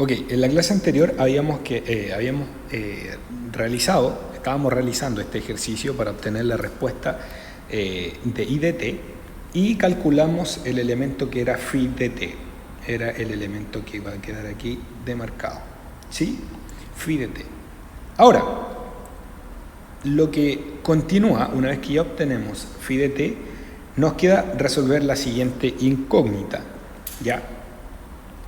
Ok, en la clase anterior estábamos realizando este ejercicio para obtener la respuesta de I de t y calculamos el elemento que era phi de t. Era el elemento que iba a quedar aquí demarcado. ¿Sí? Phi de t. Ahora, lo que continúa, una vez que ya obtenemos phi de t, nos queda resolver la siguiente incógnita, ¿ya?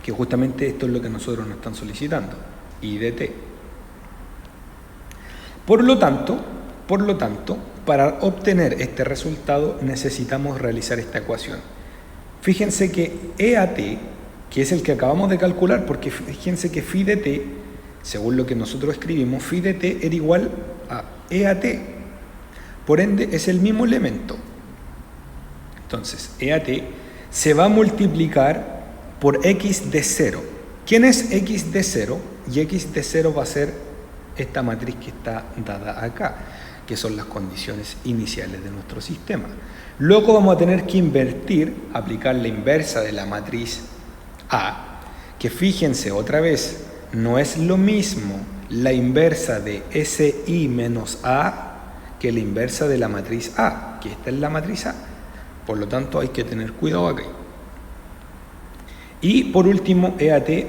Que justamente esto es lo que nosotros nos están solicitando, I de t. Por lo tanto, para obtener este resultado necesitamos realizar esta ecuación. Fíjense que E a t, que es el que acabamos de calcular, porque fíjense que phi de t, según lo que nosotros escribimos, phi de t era igual a E a t. Por ende, es el mismo elemento. Entonces, E a t se va a multiplicar por x de 0. ¿Quién es x de 0? Y x de 0 va a ser esta matriz que está dada acá, que son las condiciones iniciales de nuestro sistema. Luego vamos a tener que invertir, aplicar la inversa de la matriz A, que fíjense otra vez, no es lo mismo la inversa de SI menos A que la inversa de la matriz A, que esta es la matriz A. Por lo tanto, hay que tener cuidado aquí. Y por último, E a t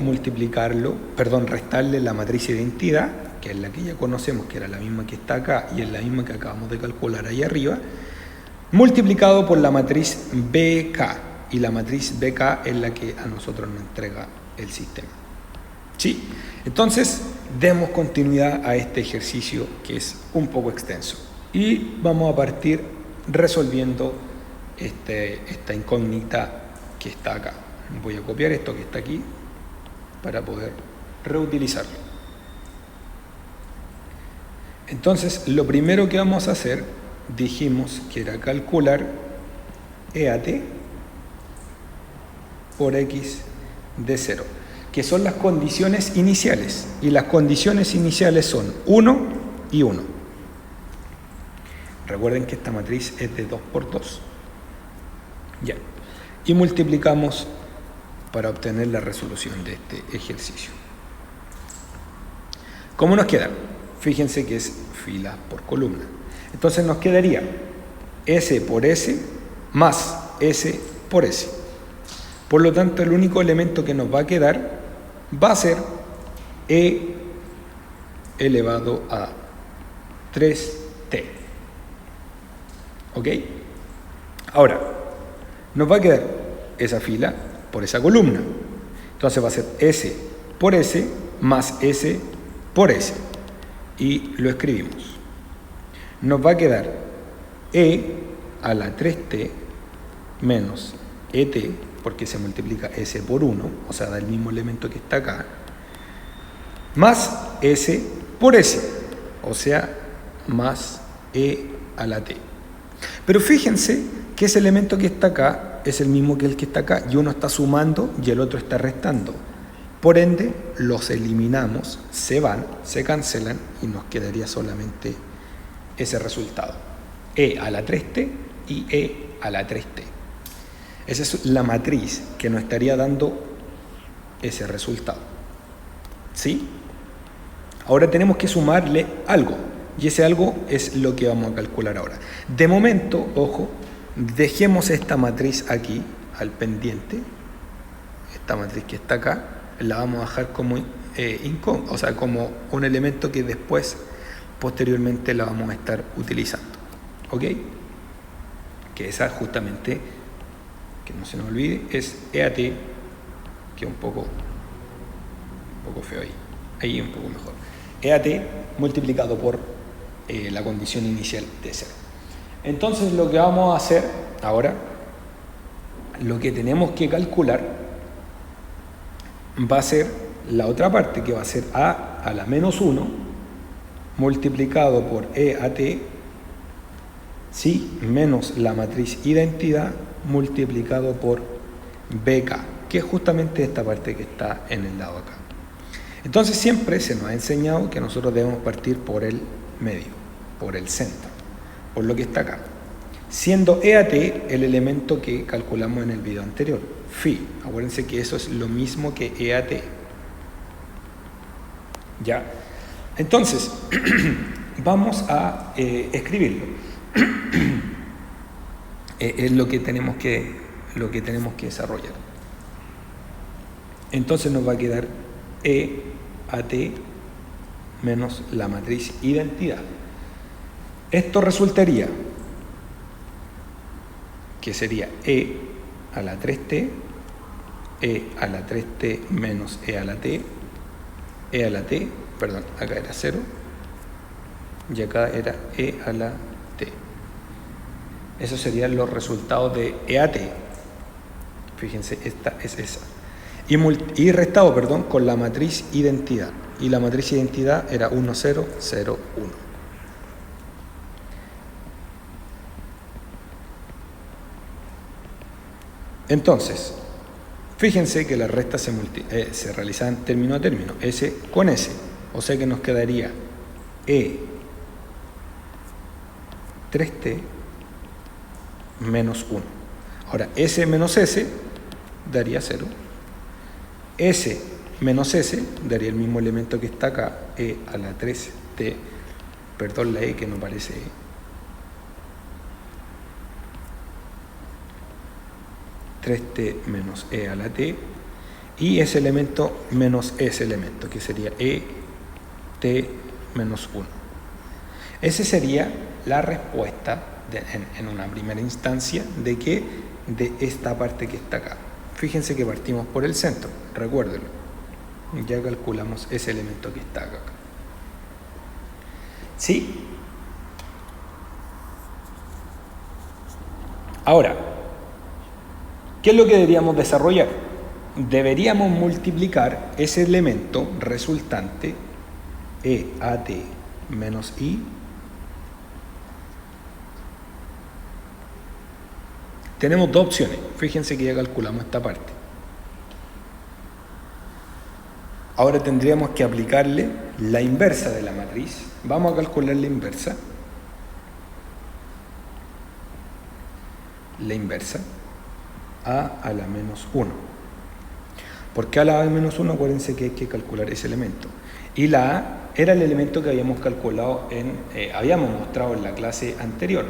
restarle la matriz identidad, que es la que ya conocemos, que era la misma que está acá y es la misma que acabamos de calcular ahí arriba, multiplicado por la matriz BK. Y la matriz BK es la que a nosotros nos entrega el sistema. ¿Sí? Entonces, demos continuidad a este ejercicio que es un poco extenso. Y vamos a partir resolviendo esta incógnita que está acá. Voy a copiar esto que está aquí para poder reutilizarlo. Entonces, lo primero que vamos a hacer, dijimos que era calcular E a t por x de 0, que son las condiciones iniciales. Y las condiciones iniciales son 1 y 1. Recuerden que esta matriz es de 2 por 2. Ya. Y multiplicamos para obtener la resolución de este ejercicio. ¿Cómo nos queda? Fíjense que es fila por columna. Entonces nos quedaría S por S más S por S. Por lo tanto, el único elemento que nos va a quedar va a ser E elevado a 3t. ¿Ok? Ahora, nos va a quedar esa fila por esa columna. Entonces va a ser S por S más S por S. Y lo escribimos. Nos va a quedar E a la 3t menos ET, porque se multiplica S por 1, o sea, da el mismo elemento que está acá, más S por S, o sea, más E a la t. Pero fíjense que ese elemento que está acá es el mismo que el que está acá, y uno está sumando y el otro está restando. Por ende, los eliminamos, se van, se cancelan y nos quedaría solamente ese resultado. E a la 3t y E a la 3t. Esa es la matriz que nos estaría dando ese resultado. ¿Sí? Ahora tenemos que sumarle algo, y ese algo es lo que vamos a calcular ahora. De momento, ojo, dejemos esta matriz aquí, al pendiente. Esta matriz que está acá, la vamos a dejar como como un elemento que después, posteriormente, la vamos a estar utilizando. ¿Ok? Que esa justamente, que no se nos olvide, es E a t, que es un poco feo ahí un poco mejor. E a t multiplicado por la condición inicial de 0. Entonces, lo que vamos a hacer ahora, lo que tenemos que calcular va a ser la otra parte, que va a ser a la menos 1 multiplicado por E a t, ¿sí? Menos la matriz identidad multiplicado por BK, que es justamente esta parte que está en el lado acá. Entonces siempre se nos ha enseñado que nosotros debemos partir por el medio, por el centro, por lo que está acá, siendo E a t el elemento que calculamos en el video anterior, phi. Acuérdense que eso es lo mismo que E a t. ¿Ya? Entonces, vamos a escribirlo. Es lo que tenemos que desarrollar. Entonces nos va a quedar EAT menos la matriz identidad. Esto resultaría que sería E a la 3t, E a la 3t menos E a la t, E a la t, perdón, acá era 0, y acá era E a la t. Esos serían los resultados de EAT. Fíjense, esta es esa. Y restado, perdón, con la matriz identidad. Y la matriz identidad era 1, 0, 0, 1. Entonces, fíjense que las restas se realizan término a término, S con S. O sea que nos quedaría E 3t menos 1. Ahora, S menos S daría 0. S menos S daría el mismo elemento que está acá, E a la 3t, perdón, la E que no parece E. t menos E a la t, y ese elemento menos ese elemento, que sería E t menos 1. Esa sería la respuesta en una primera instancia de esta parte que está acá. Fíjense que partimos por el centro, recuérdenlo. Ya calculamos ese elemento que está acá. ¿Sí? Ahora, ¿qué es lo que deberíamos desarrollar? Deberíamos multiplicar ese elemento resultante EAT menos I. Tenemos dos opciones. Fíjense que ya calculamos esta parte. Ahora tendríamos que aplicarle la inversa de la matriz. Vamos a calcular la inversa. La inversa. A la menos 1. ¿Por qué a la menos 1? Acuérdense que hay que calcular ese elemento. Y la A era el elemento que habíamos calculado habíamos mostrado en la clase anterior.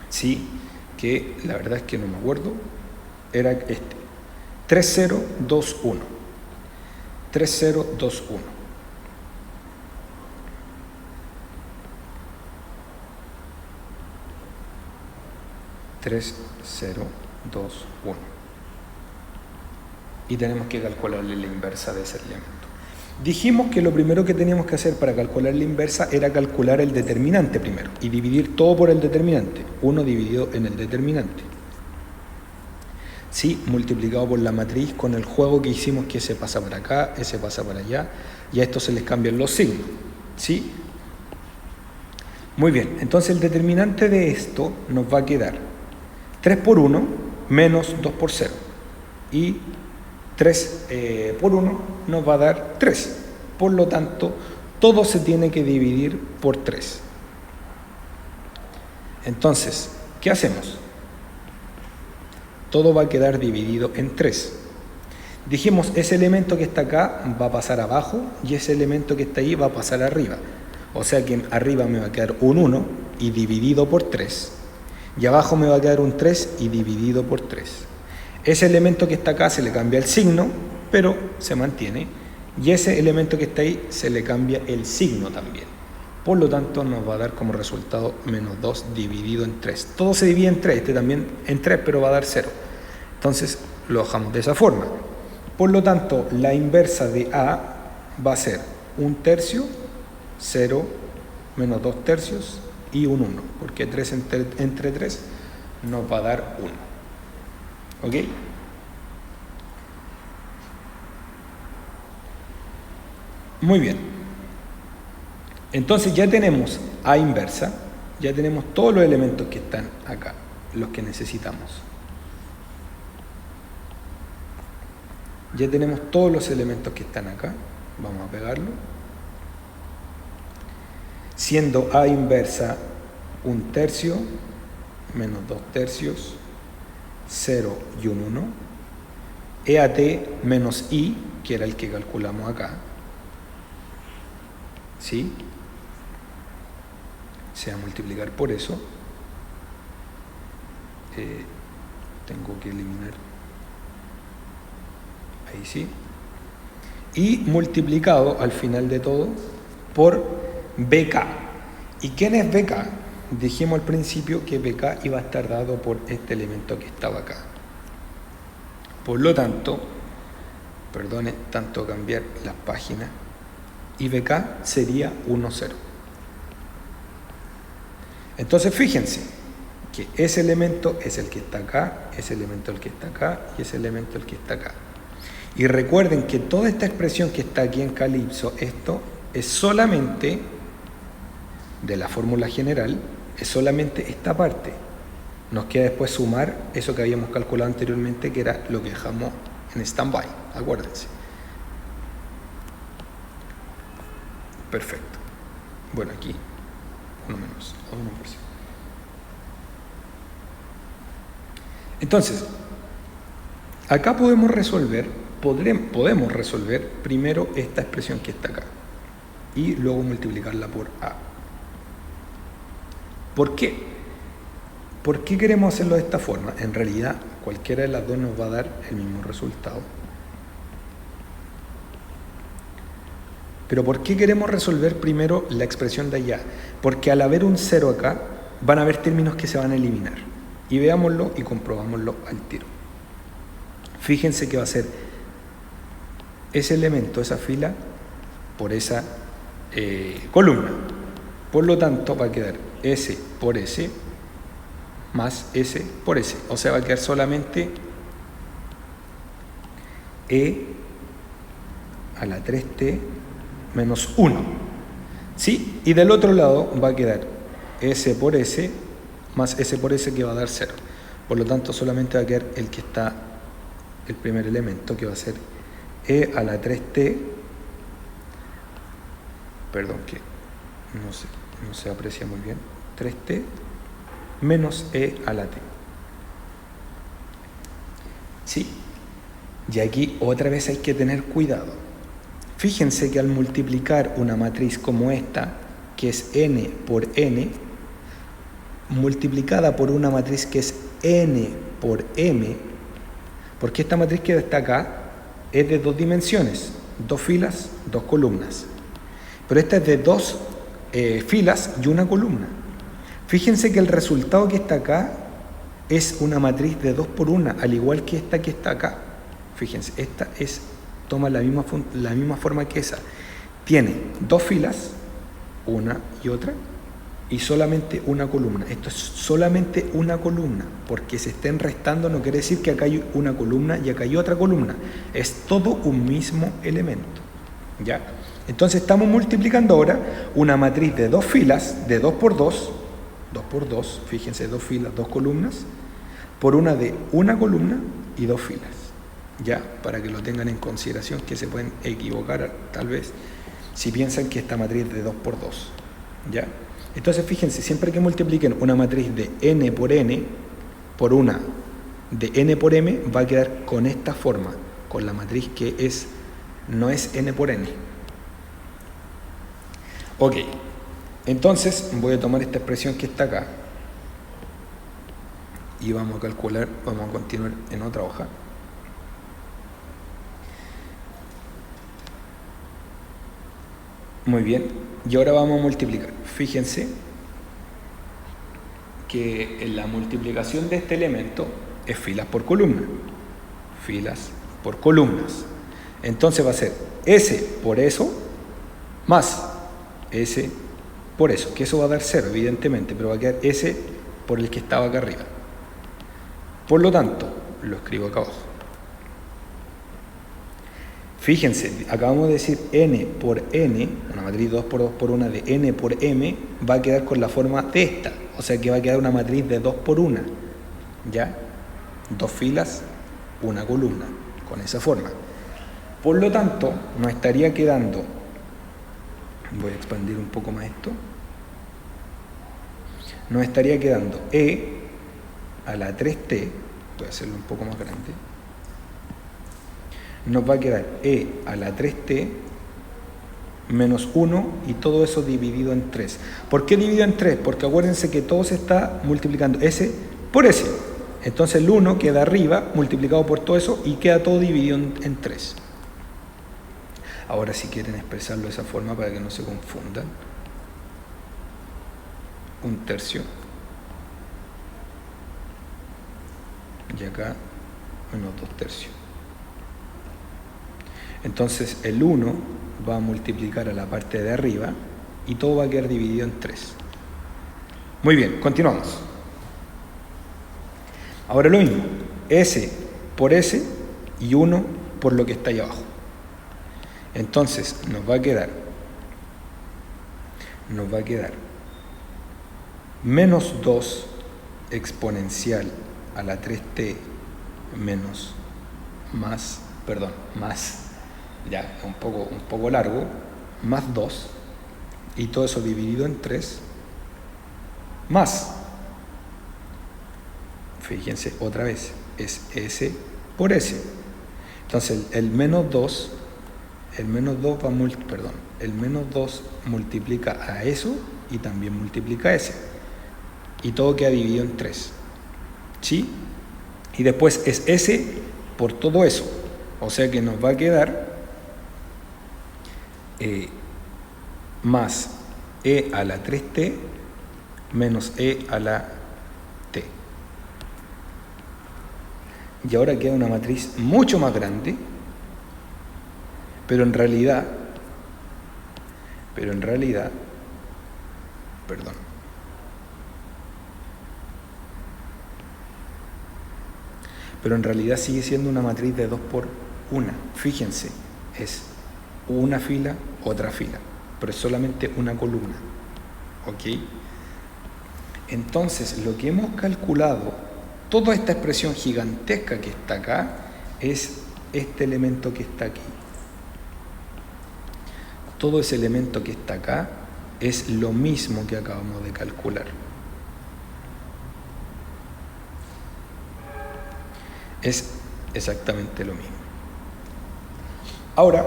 Sí, que la verdad es que no me acuerdo. Era este. 3021. 3021. Y tenemos que calcularle la inversa de ese elemento. Dijimos que lo primero que teníamos que hacer para calcular la inversa era calcular el determinante primero y dividir todo por el determinante. 1 dividido en el determinante. Sí, multiplicado por la matriz con el juego que hicimos, que ese pasa para acá, ese pasa para allá, y a esto se les cambian los signos. ¿Sí? Muy bien, entonces el determinante de esto nos va a quedar 3 por 1 menos 2 por 0. Y 3 por 1 nos va a dar 3. Por lo tanto, todo se tiene que dividir por 3. Entonces, ¿qué hacemos? Todo va a quedar dividido en 3. Dijimos, ese elemento que está acá va a pasar abajo y ese elemento que está ahí va a pasar arriba. O sea que arriba me va a quedar un 1 y dividido por 3. Y abajo me va a quedar un 3 y dividido por 3. Ese elemento que está acá se le cambia el signo, pero se mantiene. Y ese elemento que está ahí se le cambia el signo también. Por lo tanto, nos va a dar como resultado menos 2 dividido en 3. Todo se divide en 3, este también en 3, pero va a dar 0. Entonces, lo dejamos de esa forma. Por lo tanto, la inversa de A va a ser 1/3, 0, menos 2/3 y un 1. Porque 3 entre 3 nos va a dar 1. ¿Ok? Muy bien. Entonces ya tenemos A inversa, ya tenemos todos los elementos que están acá, los que necesitamos. Ya tenemos todos los elementos que están acá. Vamos a pegarlo. Siendo A inversa 1/3, menos 2/3, 0 y un 1. EAT menos I, que era el que calculamos acá, ¿sí? Se va a multiplicar por eso. Tengo que eliminar. Ahí sí. Y multiplicado al final de todo por BK. ¿Y quién es BK? Dijimos al principio que BK iba a estar dado por este elemento que estaba acá. Por lo tanto, perdone tanto cambiar las páginas, y BK sería 1, 0. Entonces fíjense que ese elemento es el que está acá, ese elemento el que está acá y ese elemento el que está acá. Y recuerden que toda esta expresión que está aquí en Calipso, esto es solamente de la fórmula general, es solamente esta parte. Nos queda después sumar eso que habíamos calculado anteriormente, que era lo que dejamos en stand-by, acuérdense. Perfecto. Bueno, aquí, 1 menos, o 1 por 5. Entonces, acá podemos resolver primero esta expresión que está acá y luego multiplicarla por A. ¿Por qué? ¿Por qué queremos hacerlo de esta forma? En realidad, cualquiera de las dos nos va a dar el mismo resultado. Pero ¿por qué queremos resolver primero la expresión de allá? Porque al haber un 0 acá, van a haber términos que se van a eliminar. Y veámoslo y comprobámoslo al tiro. Fíjense que va a ser ese elemento, esa fila, por esa columna. Por lo tanto, va a quedar S por S más S por S. O sea, va a quedar solamente E a la 3T menos 1. ¿Sí? Y del otro lado va a quedar S por S más S por S, que va a dar 0. Por lo tanto, solamente va a quedar el que está, el primer elemento, que va a ser E a la 3T, perdón, que no se aprecia muy bien, 3T menos E a la T. ¿Sí? Y aquí otra vez hay que tener cuidado. Fíjense que al multiplicar una matriz como esta, que es n por n, multiplicada por una matriz que es n por m, porque esta matriz que está acá es de 2 dimensiones, 2 filas, 2 columnas. Pero esta es de 2 filas y una columna. Fíjense que el resultado que está acá es una matriz de 2 por 1, al igual que esta que está acá. Fíjense, esta toma la misma forma que esa. Tiene 2 filas, una y otra, y solamente una columna. Esto es solamente una columna, porque se estén restando no quiere decir que acá hay una columna y acá hay otra columna. Es todo un mismo elemento. ¿Ya? Entonces estamos multiplicando ahora una matriz de 2 filas, de 2 por 2, 2 por 2, fíjense, 2 filas, 2 columnas, por una de una columna y 2 filas. Ya, para que lo tengan en consideración, que se pueden equivocar tal vez si piensan que esta matriz es de 2 por 2. ¿Ya? Entonces fíjense, siempre que multipliquen una matriz de n por n por una de n por m, va a quedar con esta forma, con la matriz que no es n por n. Ok, entonces voy a tomar esta expresión que está acá y vamos a calcular, vamos a continuar en otra hoja. Muy bien, y ahora vamos a multiplicar. Fíjense que en la multiplicación de este elemento es filas por columna, filas por columnas. Entonces va a ser S por eso más S por eso, que eso va a dar 0 evidentemente, pero va a quedar S por el que estaba acá arriba. Por lo tanto, lo escribo acá abajo. Fíjense, acabamos de decir n por n, una matriz 2 por 2 por 1 de n por m, va a quedar con la forma de esta, o sea que va a quedar una matriz de 2 por 1, ¿ya? 2 filas, una columna, con esa forma. Por lo tanto, nos estaría quedando, voy a expandir un poco más esto, nos estaría quedando e a la 3t, voy a hacerlo un poco más grande, nos va a quedar e a la 3t menos 1 y todo eso dividido en 3. ¿Por qué dividido en 3? Porque acuérdense que todo se está multiplicando S por S. Entonces el 1 queda arriba multiplicado por todo eso y queda todo dividido en 3. Ahora si quieren expresarlo de esa forma para que no se confundan, 1/3 y acá menos 2/3. Entonces el 1 va a multiplicar a la parte de arriba y todo va a quedar dividido en 3. Muy bien, continuamos. Ahora lo mismo, S por S y 1 por lo que está ahí abajo. Entonces nos va a quedar menos 2 exponencial a la 3t menos más, ya un poco largo, más 2 y todo eso dividido en 3 más, fíjense otra vez, es S por S. Entonces el menos 2 multiplica a eso y también multiplica a ese. Y todo queda dividido en 3. ¿Sí? Y después es S por todo eso. O sea que nos va a quedar más E a la 3t menos E a la t. Y ahora queda una matriz mucho más grande, pero en realidad, sigue siendo una matriz de 2 por 1. Fíjense, es una fila, otra fila, pero es solamente una columna. ¿Ok? Entonces, lo que hemos calculado, toda esta expresión gigantesca que está acá, es este elemento que está aquí. Todo ese elemento que está acá es lo mismo que acabamos de calcular. Es exactamente lo mismo. Ahora,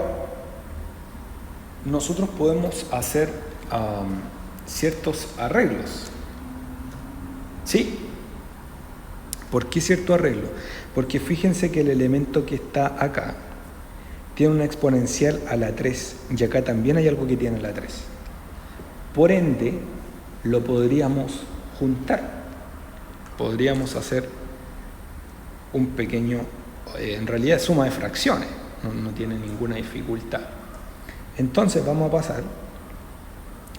nosotros podemos hacer ciertos arreglos. ¿Sí? ¿Por qué cierto arreglo? Porque fíjense que el elemento que está acá tiene una exponencial a la 3 y acá también hay algo que tiene la 3. Por ende, lo podríamos juntar. Podríamos hacer un pequeño, en realidad suma de fracciones, no tiene ninguna dificultad. Entonces vamos a pasar,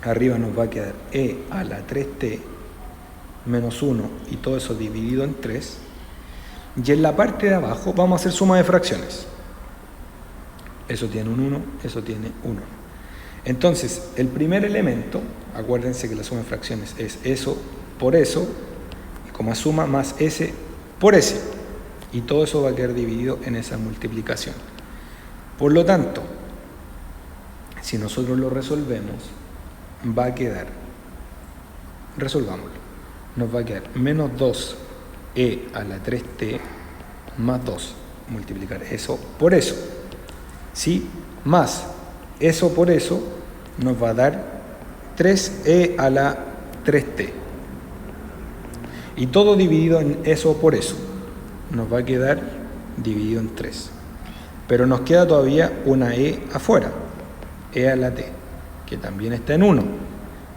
arriba nos va a quedar E a la 3t menos 1 y todo eso dividido en 3. Y en la parte de abajo vamos a hacer suma de fracciones. Eso tiene un 1, eso tiene 1. Entonces, el primer elemento, acuérdense que la suma de fracciones es eso por eso, y como suma más S por S. Y todo eso va a quedar dividido en esa multiplicación. Por lo tanto, si nosotros lo resolvemos, va a quedar, resolvámoslo, nos va a quedar menos 2e a la 3t más 2, multiplicar eso por eso. ¿Sí? Más eso por eso nos va a dar 3e a la 3t. Y todo dividido en eso por eso nos va a quedar dividido en 3. Pero nos queda todavía una e afuera, e a la t, que también está en 1.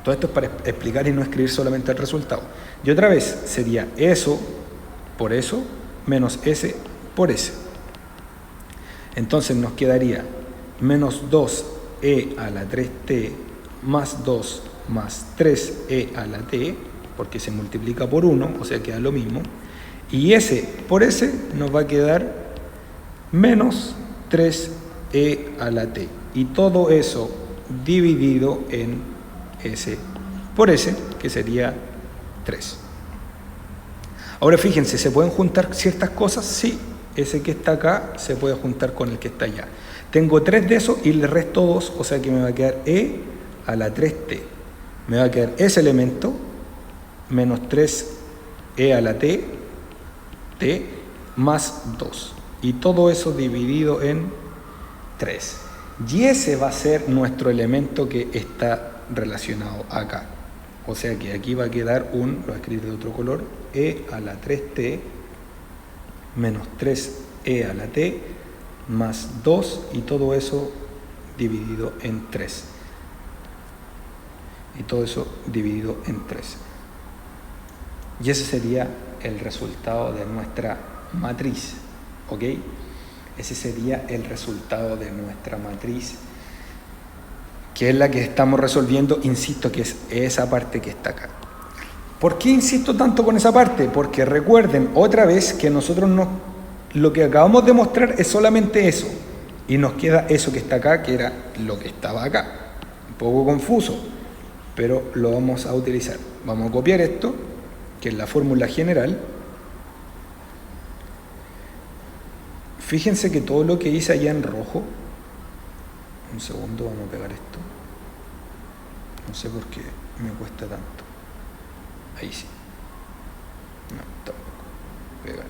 Todo esto es para explicar y no escribir solamente el resultado. Y otra vez sería eso por eso menos s por s. Entonces nos quedaría menos 2e a la 3t más 2 más 3e a la t, porque se multiplica por 1, o sea queda lo mismo. Y s por s nos va a quedar menos 3e a la t. Y todo eso dividido en s por s, que sería 3. Ahora fíjense, ¿se pueden juntar ciertas cosas? Sí. Ese que está acá se puede juntar con el que está allá. Tengo 3 de esos y le resto 2, o sea que me va a quedar e a la 3t. Me va a quedar ese elemento menos 3e a la t más 2. Y todo eso dividido en 3. Y ese va a ser nuestro elemento que está relacionado acá. O sea que aquí va a quedar lo voy a escribir de otro color, e a la 3t menos 3e a la t más 2 y todo eso dividido en 3. Y todo eso dividido en 3. Y ese sería el resultado de nuestra matriz. ¿Ok? Ese sería el resultado de nuestra matriz, que es la que estamos resolviendo, insisto, que es esa parte que está acá. ¿Por qué insisto tanto con esa parte? Porque recuerden otra vez que nosotros lo que acabamos de mostrar es solamente eso, y nos queda eso que está acá, que era lo que estaba acá. Un poco confuso, pero lo vamos a utilizar. Vamos a copiar esto, que es la fórmula general. Fíjense que todo lo que hice allá en rojo, un segundo, vamos a pegar esto. No sé por qué me cuesta tanto. Ahí sí. No, tampoco. Pegar.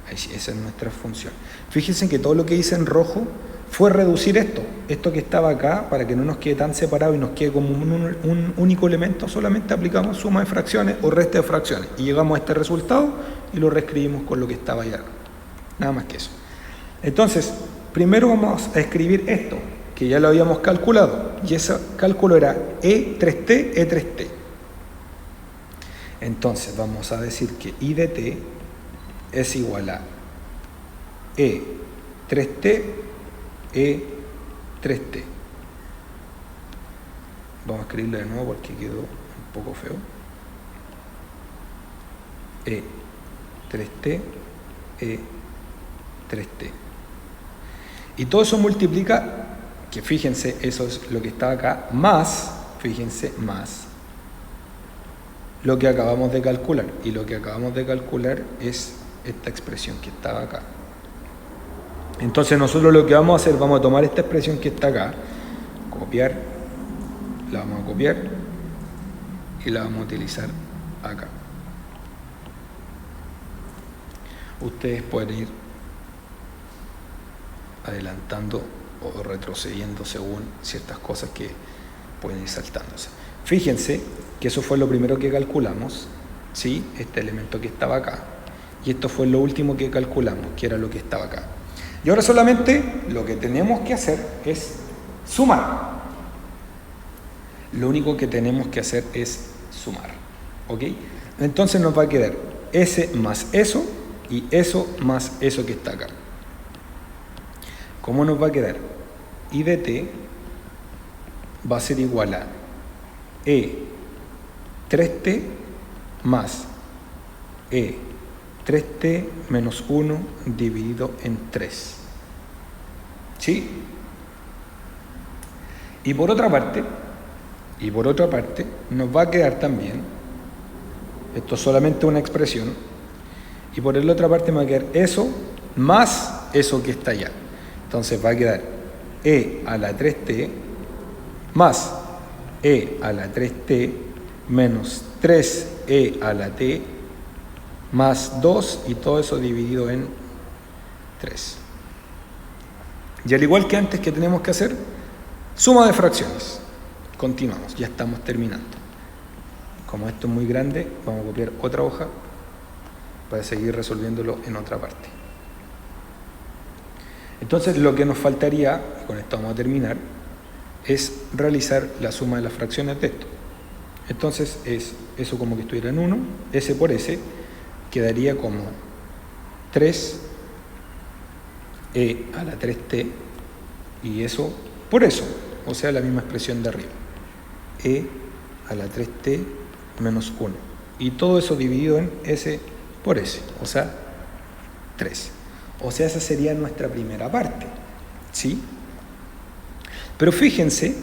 Ahí sí, esa es nuestra función. Fíjense que todo lo que hice en rojo fue reducir esto que estaba acá, para que no nos quede tan separado y nos quede como un único elemento. Solamente aplicamos suma de fracciones o resta de fracciones y llegamos a este resultado y lo reescribimos con lo que estaba allá. Nada más que eso. Entonces, primero vamos a escribir esto, que ya lo habíamos calculado, y ese cálculo era E3T, E3T. Entonces vamos a decir que I de T es igual a E3T, E3T. Vamos a escribirlo de nuevo porque quedó un poco feo. E3T, E3T. Y todo eso multiplica, que fíjense, eso es lo que está acá, más, fíjense, más lo que acabamos de calcular. Y lo que acabamos de calcular es esta expresión que estaba acá. Entonces nosotros lo que vamos a hacer, vamos a tomar esta expresión que está acá, copiar, la vamos a copiar y la vamos a utilizar acá. Ustedes pueden ir adelantando o retrocediendo según ciertas cosas que pueden ir saltándose. Fíjense que eso fue lo primero que calculamos, ¿sí? Este elemento que estaba acá. Y esto fue lo último que calculamos, que era lo que estaba acá. Y ahora solamente lo que tenemos que hacer es sumar. Lo único que tenemos que hacer es sumar. ¿Ok? Entonces nos va a quedar ese más eso y eso más eso que está acá. ¿Cómo nos va a quedar? I de t va a ser igual a E3t más E3t menos 1 dividido en 3. ¿Sí? Y por otra parte, nos va a quedar también, esto es solamente una expresión, y por la otra parte me va a quedar eso más eso que está allá. Entonces va a quedar E a la 3t más E a la 3t menos 3E a la t más 2 y todo eso dividido en 3. Y al igual que antes, ¿qué tenemos que hacer? Suma de fracciones. Continuamos, ya estamos terminando. Como esto es muy grande, vamos a copiar otra hoja para seguir resolviéndolo en otra parte. Entonces lo que nos faltaría, y con esto vamos a terminar, es realizar la suma de las fracciones de esto. Entonces es eso como que estuviera en 1, S por S, quedaría como 3E a la 3t y eso por eso, o sea la misma expresión de arriba, E a la 3t menos 1 y todo eso dividido en S por S, o sea 3. O sea, esa sería nuestra primera parte, ¿sí? Pero fíjense,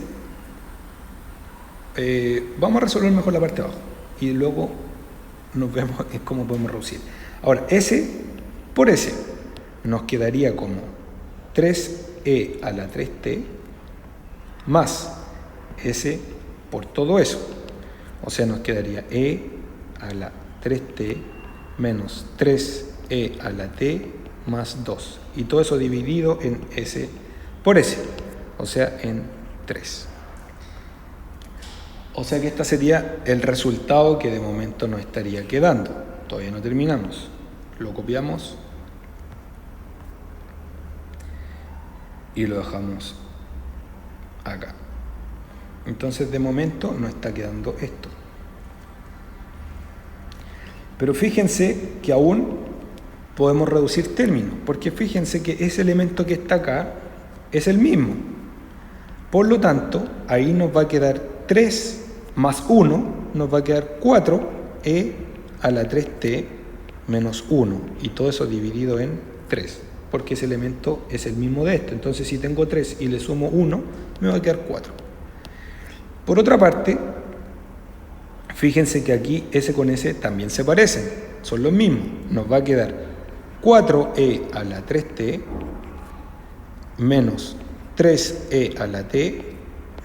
vamos a resolver mejor la parte de abajo y luego nos vemos cómo podemos reducir. Ahora, S por S nos quedaría como 3E a la 3t más S por todo eso. O sea, nos quedaría E a la 3t menos 3E a la t más 2. Y todo eso dividido en S por S. o sea, en 3. O sea que este sería el resultado que de momento nos estaría quedando. Todavía no terminamos. Lo copiamos y lo dejamos acá. Entonces de momento nos está quedando esto. Pero fíjense que aún podemos reducir términos, porque fíjense que ese elemento que está acá es el mismo. Por lo tanto, ahí nos va a quedar 3 más 1, nos va a quedar 4e a la 3t menos 1, y todo eso dividido en 3, porque ese elemento es el mismo de este. Entonces si tengo 3 y le sumo 1, me va a quedar 4. Por otra parte, fíjense que aquí S con S también se parecen, son los mismos. Nos va a quedar 4e a la 3t menos 3e a la t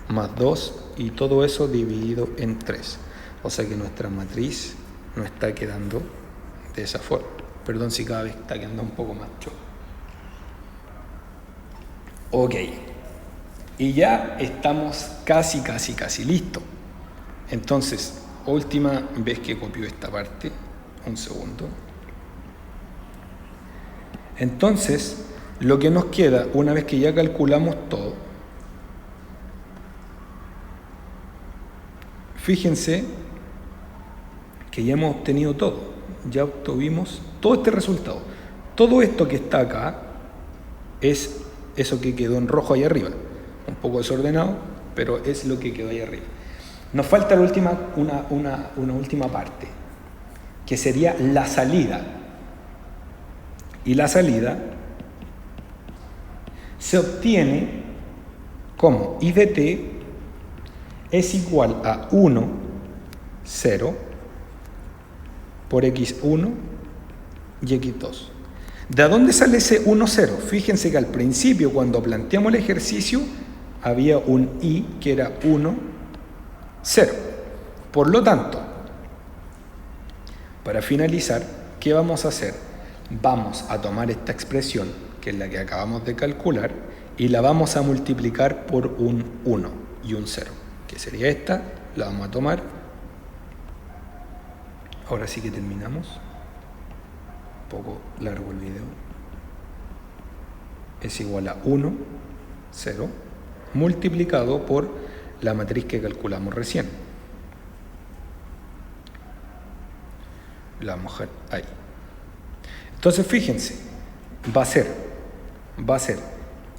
más 2, y todo eso dividido en 3. O sea que nuestra matriz nos está quedando de esa forma. Perdón si cada vez está quedando un poco más choco. Ok. Y ya estamos casi listos. Entonces, última vez que copio esta parte. Un segundo. Entonces, lo que nos queda, una vez que ya calculamos todo, fíjense que ya hemos obtenido todo. Ya obtuvimos todo este resultado. Todo esto que está acá es eso que quedó en rojo ahí arriba. Un poco desordenado, pero es lo que quedó ahí arriba. Nos falta la última, una última parte, que sería la salida. Y la salida se obtiene como I de t es igual a 1, 0, por x1 y x2. ¿De dónde sale ese 1, 0? Fíjense que al principio, cuando planteamos el ejercicio, había un i que era 1, 0. Por lo tanto, para finalizar, ¿qué vamos a hacer? Vamos a tomar esta expresión, que es la que acabamos de calcular, y la vamos a multiplicar por un 1 y un 0, que sería esta. La vamos a tomar. Ahora sí que terminamos. Un poco largo el video. Es igual a 1, 0, multiplicado por la matriz que calculamos recién. La vamos a dejar ahí. Entonces fíjense, va a ser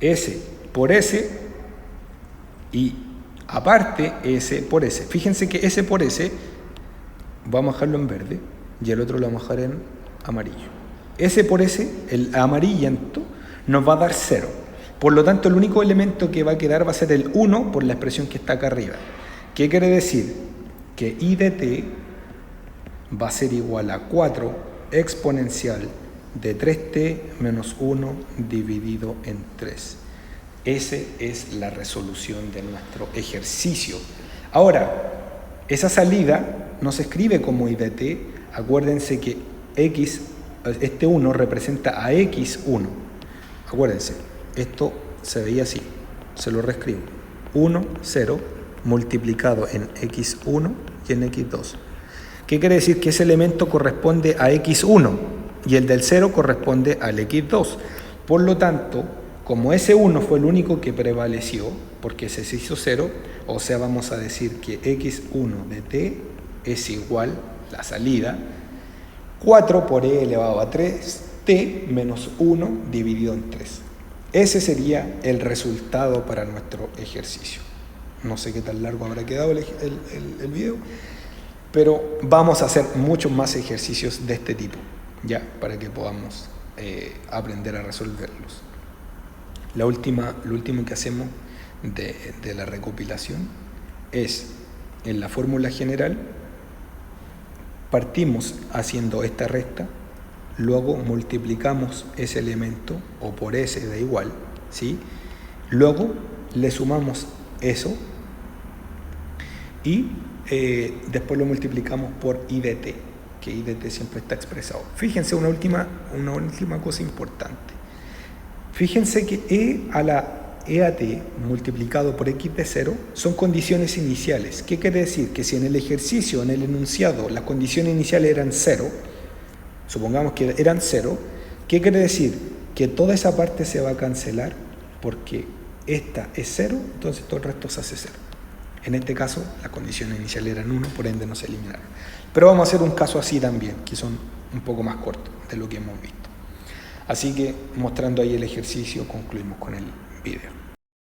S por S y aparte S por S. Fíjense que S por S vamos a dejarlo en verde y el otro lo vamos a dejar en amarillo. S por S, el amarillento, nos va a dar 0. Por lo tanto, el único elemento que va a quedar va a ser el 1 por la expresión que está acá arriba. ¿Qué quiere decir? Que I de t va a ser igual a 4 exponencial de 3t menos 1 dividido en 3. Esa es la resolución de nuestro ejercicio. Ahora, esa salida no se escribe como I de t. Acuérdense que x, este 1 representa a x1. Acuérdense, esto se veía así. Se lo reescribo. 1, 0 multiplicado en x1 y en x2. ¿Qué quiere decir? Que ese elemento corresponde a x1 y el del 0 corresponde al x2. Por lo tanto, como ese 1 fue el único que prevaleció, porque ese se hizo 0, o sea, vamos a decir que x1 de t es igual, la salida, 4 por e elevado a 3t menos 1 dividido en 3. Ese sería el resultado para nuestro ejercicio. No sé qué tan largo habrá quedado el video, pero vamos a hacer muchos más ejercicios de este tipo, ya, para que podamos aprender a resolverlos. Lo último que hacemos de la recopilación es, en la fórmula general, partimos haciendo esta recta, luego multiplicamos ese elemento, o por ese da igual, ¿sí? Luego le sumamos eso y después lo multiplicamos por I de t, que I de t siempre está expresado. Fíjense una última cosa importante. Fíjense que e a t multiplicado por x de 0 son condiciones iniciales. ¿Qué quiere decir? Que si en el ejercicio, en el enunciado, las condiciones iniciales eran 0, supongamos que eran 0, ¿qué quiere decir? Que toda esa parte se va a cancelar porque esta es 0, entonces todo el resto se hace 0. En este caso, las condiciones iniciales eran 1, por ende no se eliminaron. Pero vamos a hacer un caso así también, que son un poco más cortos de lo que hemos visto. Así que, mostrando ahí el ejercicio, concluimos con el video.